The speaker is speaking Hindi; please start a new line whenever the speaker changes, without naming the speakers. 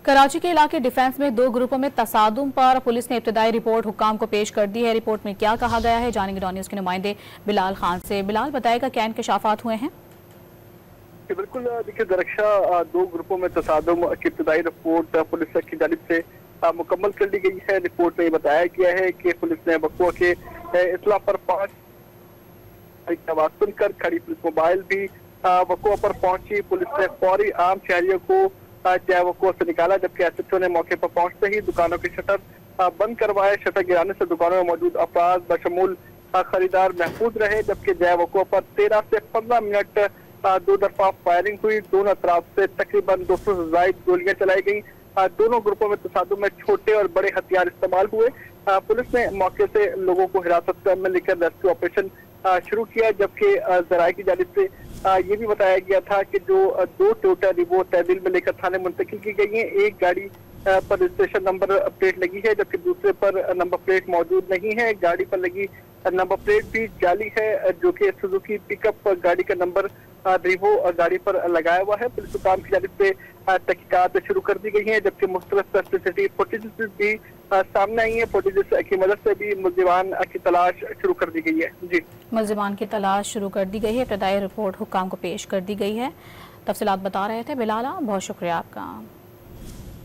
कराची के इलाके डिफेंस में दो ग्रुपों में तसादुम पर पुलिस ने इब्तदाई रिपोर्ट हुक्काम को पेश कर दी है। रिपोर्ट में क्या कहा गया है, जानेंगे डॉन न्यूज़ के नुमाइंदे बिलाल खान से। बिलाल, बताएगा क्या इंकशाफात हुए हैं?
बिल्कुल, देखिए दरअक्षा दो ग्रुपों में तसादुम की इब्तदाई रिपोर्ट पुलिस की जानिब से मुकम्मल कर ली गई है। रिपोर्ट में बताया गया है कि पुलिस ने वक़्वा के इत्ला पर 5 आवाज सुनकर खड़ी पुलिस मोबाइल भी वक़्वा पर पहुंची। पुलिस ने फौरी आम शहरियों को वक़्वा से निकाला, जबकि एसएचओ ने मौके पर पहुंचते ही दुकानों के शटर बंद करवाए। शटर गिराने से दुकानों में मौजूद अफराद बशमूल खरीदार महफूज रहे, जबकि वक़्वा पर 13 से 15 मिनट दो दफा फायरिंग हुई। दोनों अतराफ से तकरीबन 200 से ज्यादा गोलियां चलाई गई। दोनों ग्रुपों में तसादुम में छोटे और बड़े हथियार इस्तेमाल हुए। पुलिस ने मौके से लोगों को हिरासत में लेकर रेस्क्यू ऑपरेशन शुरू किया, जबकि जराये की जानिब से ये भी बताया गया था कि जो दो टोयोटा रिवो तहवील में लेकर थाने मुंतकिल की गई है। एक गाड़ी पर रजिस्ट्रेशन नंबर प्लेट लगी है, जबकि दूसरे पर नंबर प्लेट मौजूद नहीं है। गाड़ी पर लगी नंबर प्लेट भी जाली है, जो कि सुजुकी पिकअप गाड़ी का नंबर रिवो गाड़ी पर लगाया हुआ है। पुलिस हुकाम की जानिब से तहकीकात शुरू कर दी गई है, जबकि मुख्तलिफ सीसीटीवी फुटेज भी सामने आई है। फुटेज की मदद से भी मुल्जिमान की तलाश शुरू कर दी गई है। जी,
मुल्जिमान की तलाश शुरू कर दी गई है। इब्तदाई रिपोर्ट हुक्काम को पेश कर दी गई है। तफसीलात बता रहे थे बिलाल, बहुत शुक्रिया आपका।